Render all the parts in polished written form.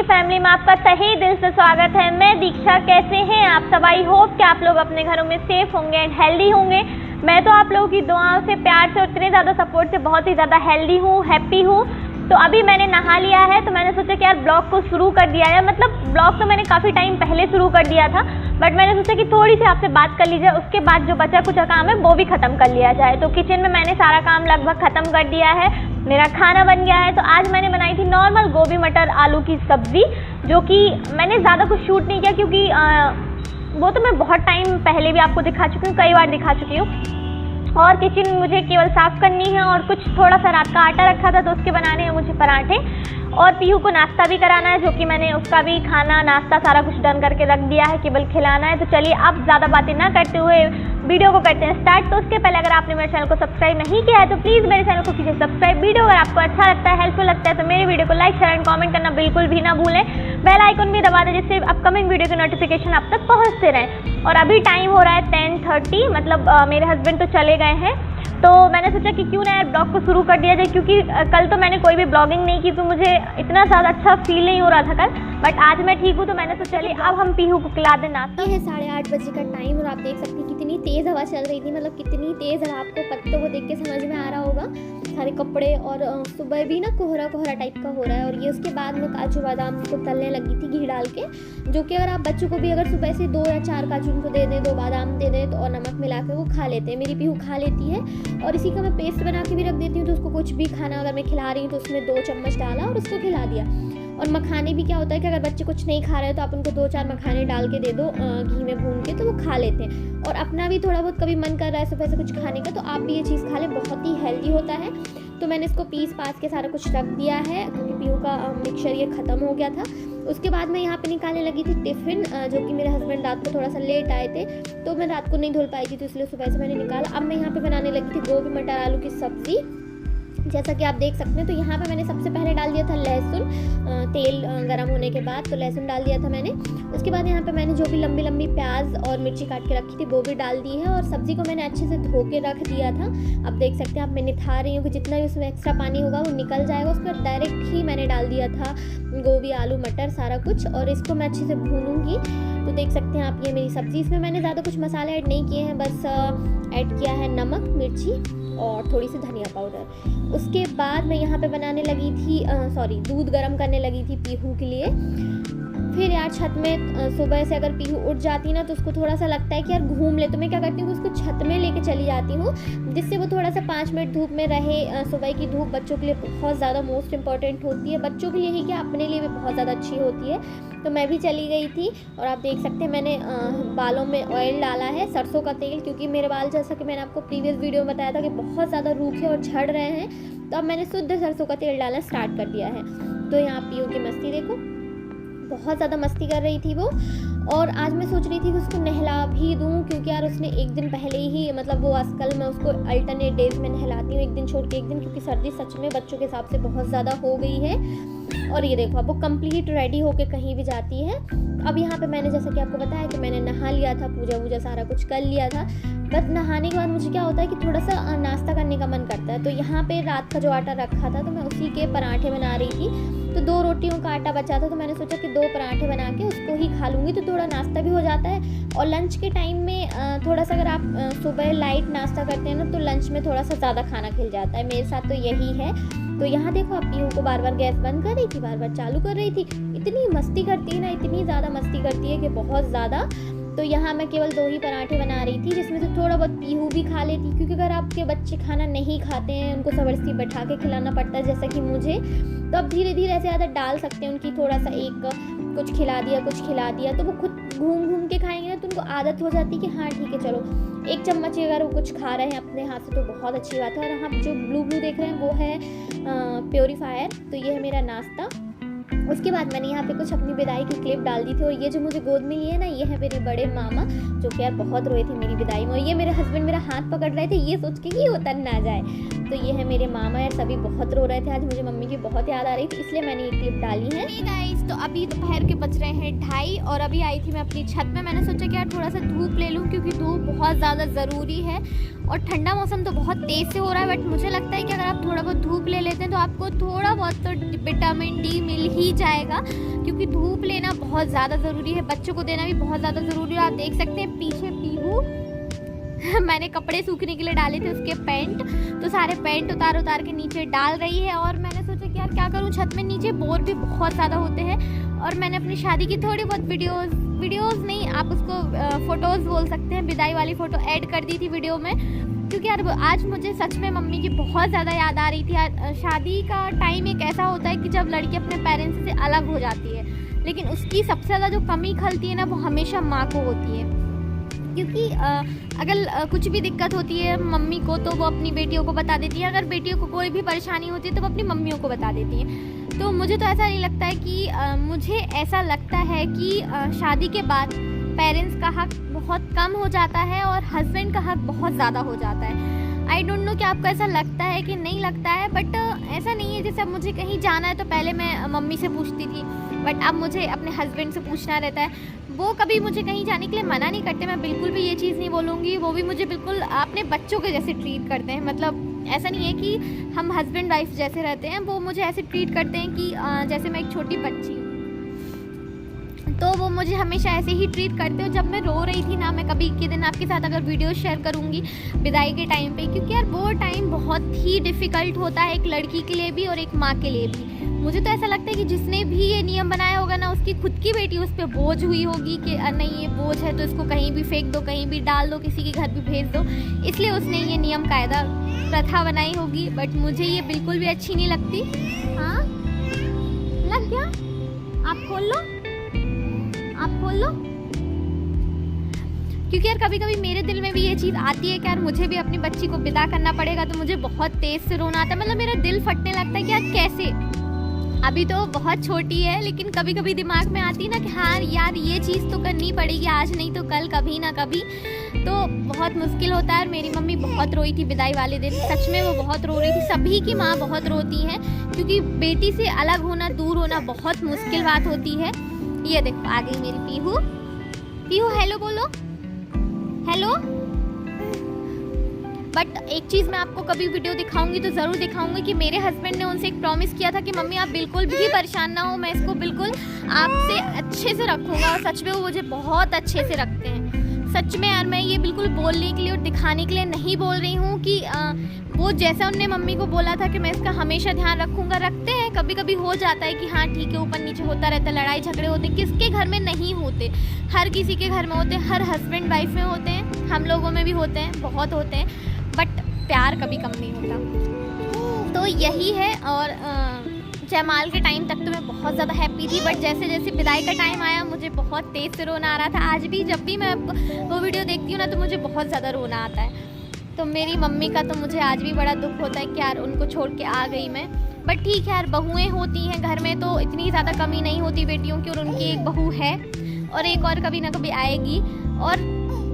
की फैमिली में आपका तहे दिल से स्वागत है। मैं दीक्षा। कैसे हैं आप सब? आई होप कि आप लोग अपने घरों में सेफ होंगे एंड हेल्दी होंगे। मैं तो आप लोगों की दुआओं से, प्यार से और इतने ज़्यादा सपोर्ट से बहुत ही ज़्यादा हेल्दी हूँ, हैप्पी हूँ। तो अभी मैंने नहा लिया है, तो मैंने सोचा कि यार ब्लॉग को शुरू कर दिया है। मतलब ब्लॉग तो मैंने काफ़ी टाइम पहले शुरू कर दिया था, बट मैंने सोचा कि थोड़ी सी आपसे बात कर ली जाए, उसके बाद जो बचा कुछ काम है वो भी ख़त्म कर लिया जाए। तो किचन में मैंने सारा काम लगभग ख़त्म कर दिया है, मेरा खाना बन गया है। तो आज मैंने बनाई थी नॉर्मल गोभी मटर आलू की सब्ज़ी, जो कि मैंने ज़्यादा कुछ शूट नहीं किया क्योंकि वो तो मैं बहुत टाइम पहले भी आपको दिखा चुकी हूँ, कई बार दिखा चुकी हूँ। और किचन मुझे केवल साफ़ करनी है और कुछ थोड़ा सा रात का आटा रखा था तो उसके बनाने हैं मुझे पराठे, और पीहू को नाश्ता भी कराना है, जो कि मैंने उसका भी खाना नाश्ता सारा कुछ डन करके रख दिया है, केवल खिलाना है। तो चलिए अब ज़्यादा बातें ना करते हुए वीडियो को करते हैं स्टार्ट। तो उसके पहले अगर आपने मेरे चैनल को सब्सक्राइब नहीं किया है तो प्लीज़ मेरे चैनल को कीजिए सब्सक्राइब। वीडियो अगर आपको अच्छा लगता है, हेल्पफुल लगता है, तो मेरे वीडियो को लाइक शेयर एंड कमेंट करना बिल्कुल भी ना भूलें। बेल आइकन भी दबा दें जिससे अपकमिंग वीडियो के नोटिफिकेशन आप तक पहुँचते रहें। और अभी टाइम हो रहा है 10:30, मतलब मेरे हस्बैंड तो चले गए हैं, तो मैंने सोचा कि क्यों ना यार ब्लॉग को शुरू कर दिया जाए, क्योंकि कल तो मैंने कोई भी ब्लॉगिंग नहीं की तो मुझे इतना ज़्यादा अच्छा फील नहीं हो रहा था कल, बट आज मैं ठीक हूँ। तो मैंने सोचा चलिए अब हम पीहू को खिला दें नाश्ता। ये है 8:30 बजे का टाइम और आप देख सकते हैं कितनी तेज़ हवा चल रही थी। मतलब कितनी तेज़ है, आपको पत्तों को देख के समझ में आ रहा होगा, सारे कपड़े। और सुबह भी ना कोहरा कोहरा टाइप का हो रहा है। और ये उसके बाद मैं काजू बादाम को तलने लगी थी घी डाल के, जो कि अगर आप बच्चों को भी अगर सुबह से 2 या 4 काजू उनको दे दें, 2 बादाम दे दें तो और नमक मिला के वो खा लेते हैं। मेरी पीहू खा लेती है। और इसी का मैं पेस्ट बना के भी रख देती हूँ, तो उसको कुछ भी खाना अगर मैं खिला रही हूँ तो उसमें 2 चम्मच डाला और उसको खिला दिया। और मखाने भी क्या होता है कि अगर बच्चे कुछ नहीं खा रहे हैं तो आप उनको 2-4 मखाने डाल के दे दो घी में भून के, तो वो खा लेते हैं। और अपना भी थोड़ा बहुत कभी मन कर रहा है सुबह से कुछ खाने का तो आप भी ये चीज़ खा लें, बहुत ही हेल्दी होता है। तो मैंने इसको पीस पास के सारा कुछ रख दिया है क्योंकि पीहू का मिक्सचर ये ख़त्म हो गया था। उसके बाद मैं यहाँ पे निकालने लगी थी टिफ़िन, जो कि मेरे हस्बैंड रात को थोड़ा सा लेट आए थे तो मैं रात को नहीं धुल पाई थी, तो इसलिए सुबह से मैंने निकाला। अब मैं यहाँ पे बनाने लगी थी गोभी मटर आलू की सब्ज़ी, जैसा कि आप देख सकते हैं। तो यहाँ पे मैंने सबसे पहले डाल दिया था लहसुन, तेल गरम होने के बाद तो लहसुन डाल दिया था मैंने। उसके बाद यहाँ पे मैंने जो भी लंबी लंबी प्याज और मिर्ची काट के रखी थी वो भी डाल दी है। और सब्ज़ी को मैंने अच्छे से धो के रख दिया था। अब देख सकते हैं आप, मैं निथार रही हूँ कि जितना भी उसमें एक्स्ट्रा पानी होगा वो निकल जाएगा। उसके बाद डायरेक्ट ही मैंने डाल दिया था गोभी आलू मटर सारा कुछ, और इसको मैं अच्छे से भूनूंगी। तो देख सकते हैं आप, ये मेरी सब्ज़ी, इसमें मैंने ज़्यादा कुछ मसाले ऐड नहीं किए हैं, बस ऐड किया है नमक मिर्ची और थोड़ी सी धनिया पाउडर। उसके बाद मैं यहाँ पे बनाने लगी थी दूध गर्म करने लगी थी पीहू के लिए। फिर यार छत में सुबह से अगर पीहू उठ जाती ना तो उसको थोड़ा सा लगता है कि यार घूम ले, तो मैं क्या करती हूँ उसको छत में लेके चली जाती हूँ, जिससे वो थोड़ा सा 5 मिनट धूप में रहे। सुबह की धूप बच्चों के लिए बहुत ज़्यादा मोस्ट इंपॉर्टेंट होती है, बच्चों के लिए ही क्या अपने लिए भी बहुत ज़्यादा अच्छी होती है। तो मैं भी चली गई थी। और आप देख सकते हैं मैंने बालों में ऑयल डाला है, सरसों का तेल, क्योंकि मेरे बाल जैसा कि मैंने आपको प्रीवियस वीडियो में बताया था कि बहुत ज़्यादा रूखे और झड़ रहे हैं, तो अब मैंने शुद्ध सरसों का तेल डालना स्टार्ट कर दिया है। तो यहाँ पीहू की मस्ती देखो, बहुत ज़्यादा मस्ती कर रही थी वो। और आज मैं सोच रही थी कि उसको नहला भी दूँ, क्योंकि यार उसने एक दिन पहले ही, मतलब वो आजकल मैं उसको अल्टरनेट डेज में नहलाती हूँ, एक दिन छोड़ के एक दिन, क्योंकि सर्दी सच में बच्चों के हिसाब से बहुत ज़्यादा हो गई है। और ये देखो अब वो कंप्लीट रेडी होके कहीं भी जाती है। अब यहाँ पे मैंने जैसा कि आपको बताया कि मैंने नहा लिया था, पूजा वूजा सारा कुछ कर लिया था। बस नहाने के बाद मुझे क्या होता है कि थोड़ा सा नाश्ता करने का मन करता है। तो यहाँ पे रात का जो आटा रखा था तो मैं उसी के पराठे बना रही थी। तो 2 रोटियों का आटा बचा था तो मैंने सोचा कि 2 पराठे बना के उसको ही खा लूँगी, तो थोड़ा नाश्ता भी हो जाता है। और लंच के टाइम में थोड़ा सा अगर आप सुबह लाइट नाश्ता करते हैं ना तो लंच में थोड़ा सा ज़्यादा खाना खिल जाता है। मेरे साथ तो यही है। तो यहाँ देखो आप, पीहू को बार बार गैस बंद कर रही थी, बार बार चालू कर रही थी। इतनी मस्ती करती है ना, इतनी ज़्यादा मस्ती करती है कि बहुत ज़्यादा। तो यहाँ मैं केवल 2 ही पराठे बना रही थी, जिसमें से थोड़ा बहुत पीहू भी खा लेती, क्योंकि अगर आपके बच्चे खाना नहीं खाते हैं, उनको ज़बरदस्ती बैठा के खिलाना पड़ता है जैसा कि मुझे, तो अब धीरे धीरे ऐसे आदत डाल सकते हैं उनकी, थोड़ा सा एक कुछ खिला दिया तो वो खुद घूम घूम के खाएंगे ना, तो उनको आदत हो जाती है कि हाँ ठीक है चलो 1 चम्मच अगर वो कुछ खा रहे हैं अपने हाथ से तो बहुत अच्छी बात है। और आप जो ब्लू देख रहे हैं वो है प्योरीफायर। तो ये है मेरा नाश्ता। उसके बाद मैंने यहाँ पे कुछ अपनी विदाई की क्लिप डाल दी थी। और ये जो मुझे गोद में लिए है ना, ये है मेरे बड़े मामा, जो कि यार बहुत रोए थे मेरी विदाई में। और ये मेरे हस्बैंड मेरा हाथ पकड़ रहे थे ये सोच के कि उतर ना जाए। तो ये है मेरे मामा यार, सभी बहुत रो रहे थे। आज मुझे मम्मी की बहुत याद आ रही थी, इसलिए मैंने ये क्लिप डाली है। गाइस, तो अभी दोपहर के बज रहे हैं 2:30 और अभी आई थी मैं अपनी छत में। मैंने सोचा कि यार थोड़ा सा धूप ले लूँ, क्योंकि धूप बहुत ज़्यादा ज़रूरी है। और ठंडा मौसम तो बहुत तेज़ से हो रहा है, बट मुझे लगता है कि अगर आप थोड़ा बहुत धूप ले लेते हैं तो आपको थोड़ा बहुत तो विटामिन डी मिल ही ही जाएगा, क्योंकि धूप लेना बहुत ज़्यादा ज़रूरी है, बच्चों को देना भी बहुत ज़्यादा ज़रूरी है। आप देख सकते हैं पीछे पीहू मैंने कपड़े सूखने के लिए डाले थे उसके पैंट, तो सारे पैंट उतार के नीचे डाल रही है। और मैंने सोचा कि यार क्या करूँ, छत में नीचे बोर भी बहुत ज़्यादा होते हैं। और मैंने अपनी शादी की थोड़ी बहुत वीडियोस नहीं, आप उसको फ़ोटोज़ बोल सकते हैं, विदाई वाली फ़ोटो ऐड कर दी थी वीडियो में, क्योंकि यार आज मुझे सच में मम्मी की बहुत ज़्यादा याद आ रही थी। शादी का टाइम एक ऐसा होता है कि जब लड़की अपने पेरेंट्स से अलग हो जाती है, लेकिन उसकी सबसे ज़्यादा जो कमी खलती है ना, वो हमेशा माँ को होती है। क्योंकि अगर कुछ भी दिक्कत होती है मम्मी को, तो वो अपनी बेटियों को बता देती है, अगर बेटियों को कोई भी परेशानी होती है तो वो अपनी मम्मियों को बता देती हैं। तो मुझे तो ऐसा नहीं लगता है कि मुझे ऐसा लगता है कि शादी के बाद पेरेंट्स का हक बहुत कम हो जाता है और हस्बैंड का हक बहुत ज़्यादा हो जाता है। आई डोंट नो कि आपको ऐसा लगता है कि नहीं लगता है, बट ऐसा नहीं है। जैसे अब मुझे कहीं जाना है तो पहले मैं मम्मी से पूछती थी, बट अब मुझे अपने हस्बैंड से पूछना रहता है। वो कभी मुझे कहीं जाने के लिए मना नहीं करते, मैं बिल्कुल भी ये चीज़ नहीं बोलूँगी। वो भी मुझे बिल्कुल अपने बच्चों के जैसे ट्रीट करते हैं। मतलब ऐसा नहीं है कि हम हस्बैंड वाइफ जैसे रहते हैं, वो मुझे ऐसे ट्रीट करते हैं कि जैसे मैं एक छोटी बच्ची हूँ। तो वो मुझे हमेशा ऐसे ही ट्रीट करते हो। जब मैं रो रही थी ना, मैं कभी के दिन आपके साथ अगर वीडियो शेयर करूँगी विदाई के टाइम पे, क्योंकि यार वो टाइम बहुत ही डिफ़िकल्ट होता है एक लड़की के लिए भी और एक माँ के लिए भी। मुझे तो ऐसा लगता है कि जिसने भी ये नियम बनाया होगा ना, उसकी खुद की बेटी उस पर बोझ हुई होगी कि नहीं ये बोझ है तो इसको कहीं भी फेंक दो, कहीं भी डाल दो, किसी के घर भी भेज दो, इसलिए उसने ये नियम कायदा प्रथा बनाई होगी। बट मुझे ये बिल्कुल भी अच्छी नहीं लगती। हाँ लग गया, आप खोल लो, आप खोल लो। क्योंकि यार कभी कभी मेरे दिल में भी ये चीज़ आती है कि यार मुझे भी अपनी बच्ची को विदा करना पड़ेगा, तो मुझे बहुत तेज़ से रोना आता है। मतलब मेरा दिल फटने लगता है कि यार कैसे, अभी तो बहुत छोटी है, लेकिन कभी कभी दिमाग में आती है ना कि हाँ यार ये चीज़ तो करनी पड़ेगी, आज नहीं तो कल, कभी ना कभी। तो बहुत मुश्किल होता है। और मेरी मम्मी बहुत रोई थी विदाई वाले दिन, सच में वो बहुत रो रही थी। सभी की माँ बहुत रोती हैं, क्योंकि बेटी से अलग होना, दूर होना बहुत मुश्किल बात होती है। ये देखो आ गई मेरी पीहू। पीहू हेलो बोलो, हेलो। बट एक चीज़ मैं आपको कभी वीडियो दिखाऊंगी तो ज़रूर दिखाऊंगी कि मेरे हस्बैंड ने उनसे एक प्रॉमिस किया था कि मम्मी आप बिल्कुल भी परेशान ना हो, मैं इसको बिल्कुल आपसे अच्छे से रखूँगा। और सच में वो मुझे बहुत अच्छे से रखते हैं। सच में यार मैं ये बिल्कुल बोलने के लिए और दिखाने के लिए नहीं बोल रही हूँ कि वो जैसा उनने मम्मी को बोला था कि मैं इसका हमेशा ध्यान रखूँगा, रखते हैं। कभी कभी हो जाता है कि हाँ ठीक है, ऊपर नीचे होता रहता है, लड़ाई झगड़े होते हैं, किसके घर में नहीं होते, हर किसी के घर में होते हैं, हर हस्बैंड वाइफ में होते हैं, हम लोगों में भी होते हैं, बहुत होते हैं। बट प्यार कभी कम नहीं होता। तो यही है। और जयमाल के टाइम तक तो मैं बहुत ज़्यादा हैप्पी थी, बट जैसे जैसे विदाई का टाइम आया मुझे बहुत तेज़ से रोना आ रहा था। आज भी जब भी मैं वो वीडियो देखती हूँ ना, तो मुझे बहुत ज़्यादा रोना आता है। तो मेरी मम्मी का तो मुझे आज भी बड़ा दुख होता है कि यार उनको छोड़ के आ गई मैं। बट ठीक है यार, बहुएँ होती हैं घर में तो इतनी ज़्यादा कमी नहीं होती बेटियों की, और उनकी एक बहू है और एक और कभी ना कभी आएगी। और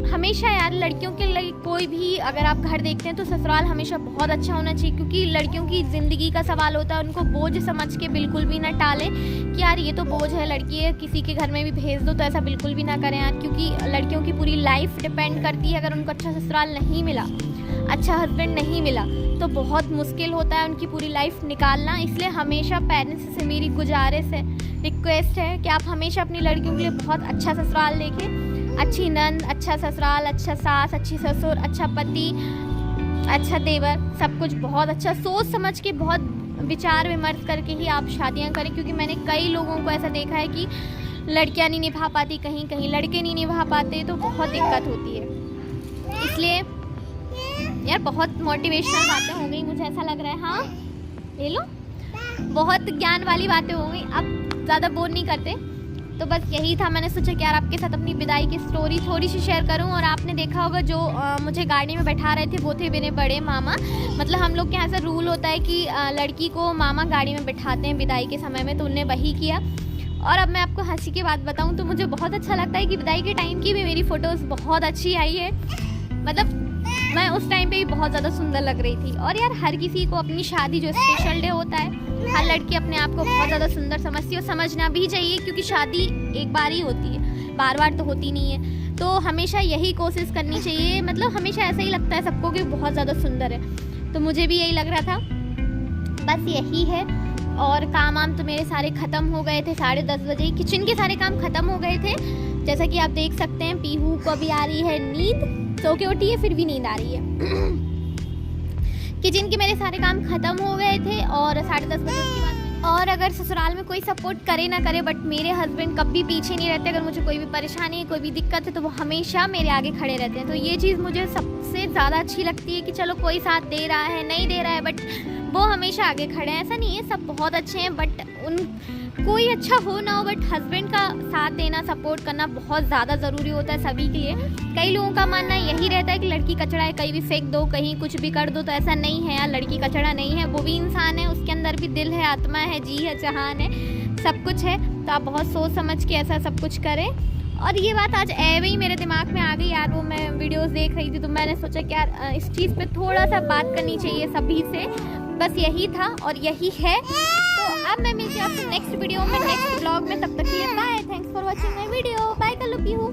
हमेशा यार लड़कियों के लिए कोई भी अगर आप घर देखते हैं तो ससुराल हमेशा बहुत अच्छा होना चाहिए, क्योंकि लड़कियों की ज़िंदगी का सवाल होता है। उनको बोझ समझ के बिल्कुल भी ना टालें कि यार ये तो बोझ है, लड़की है, किसी के घर में भी भेज दो, तो ऐसा बिल्कुल भी ना करें यार। क्योंकि लड़कियों की पूरी लाइफ डिपेंड करती है। अगर उनको अच्छा ससुराल नहीं मिला, अच्छा हस्बैंड नहीं मिला, तो बहुत मुश्किल होता है उनकी पूरी लाइफ निकालना। इसलिए हमेशा पेरेंट्स से मेरी गुजारिश है, रिक्वेस्ट है कि आप हमेशा अपनी लड़कियों के लिए बहुत अच्छा ससुराल देखें, अच्छी नंद, अच्छा ससुराल, अच्छा सास, अच्छी ससुर, अच्छा पति, अच्छा देवर, सब कुछ बहुत अच्छा सोच समझ के, बहुत विचार विमर्श करके ही आप शादियां करें। क्योंकि मैंने कई लोगों को ऐसा देखा है कि लड़कियां नहीं निभा पाती, कहीं कहीं लड़के नहीं निभा पाते, तो बहुत दिक्कत होती है। इसलिए यार बहुत मोटिवेशनल बातें हो गई, मुझे ऐसा लग रहा है। हाँ ले लो, बहुत ज्ञान वाली बातें हो गई, अब ज़्यादा बोर नहीं करते। तो बस यही था, मैंने सोचा कि यार आपके साथ अपनी विदाई की स्टोरी थोड़ी सी शेयर करूं। और आपने देखा होगा जो मुझे गाड़ी में बैठा रहे थे वो थे मेरे बड़े मामा। मतलब हम लोग के यहाँ ऐसा रूल होता है कि लड़की को मामा गाड़ी में बैठाते हैं विदाई के समय में, तो उनने वही किया। और अब मैं आपको हंसी की बात बताऊं तो मुझे बहुत अच्छा लगता है कि विदाई के टाइम की भी मेरी फ़ोटोज़ बहुत अच्छी आई है। मतलब मैं उस टाइम पे भी बहुत ज़्यादा सुंदर लग रही थी। और यार हर किसी को अपनी शादी जो स्पेशल डे होता है, हर लड़की अपने आप को बहुत ज़्यादा सुंदर समझती है, और समझना भी चाहिए, क्योंकि शादी एक बार ही होती है, बार बार तो होती नहीं है। तो हमेशा यही कोशिश करनी चाहिए। मतलब हमेशा ऐसा ही लगता है सबको कि बहुत ज़्यादा सुंदर है, तो मुझे भी यही लग रहा था। बस यही है। और काम वाम तो मेरे सारे ख़त्म हो गए थे 10:30 बजे। किचन के सारे काम ख़त्म हो गए थे, जैसा कि आप देख सकते हैं। पीहू को अभी आ रही है नींद, सो के उठी है फिर भी नींद आ रही है। किचन के मेरे सारे काम ख़त्म हो गए थे और 10:30 बजे उसके बाद और अगर ससुराल में कोई सपोर्ट करे ना करे, बट मेरे हस्बैंड कभी पीछे नहीं रहते। अगर मुझे कोई भी परेशानी है, कोई भी दिक्कत है, तो वो हमेशा मेरे आगे खड़े रहते हैं। तो ये चीज़ मुझे सबसे ज़्यादा अच्छी लगती है कि चलो कोई साथ दे रहा है नहीं दे रहा है, बट वो हमेशा आगे खड़े हैं। ऐसा नहीं है सब बहुत अच्छे हैं, बट कोई अच्छा हो ना हो, बट हस्बैंड का साथ देना, सपोर्ट करना बहुत ज़्यादा ज़रूरी होता है सभी के लिए। कई लोगों का मानना यही रहता है कि लड़की कचड़ा है, कहीं भी फेंक दो, कहीं कुछ भी कर दो, तो ऐसा नहीं है यार। लड़की कचड़ा नहीं है, वो भी इंसान है, उसके अंदर भी दिल है, आत्मा है, जी है, जहान है, सब कुछ है। तो आप बहुत सोच समझ के ऐसा सब कुछ करें। और ये बात आज एवे ही मेरे दिमाग में आ गई यार, वो मैं वीडियोस देख रही थी तो मैंने सोचा कि यार इस चीज़ पे थोड़ा सा बात करनी चाहिए सभी से, बस यही था और यही है। तो अब मैं मिलती हूँ आपसे नेक्स्ट वीडियो में, नेक्स्ट ब्लॉग में। तब तक के लिए bye, thanks for watching my video, bye कर लो पीहू।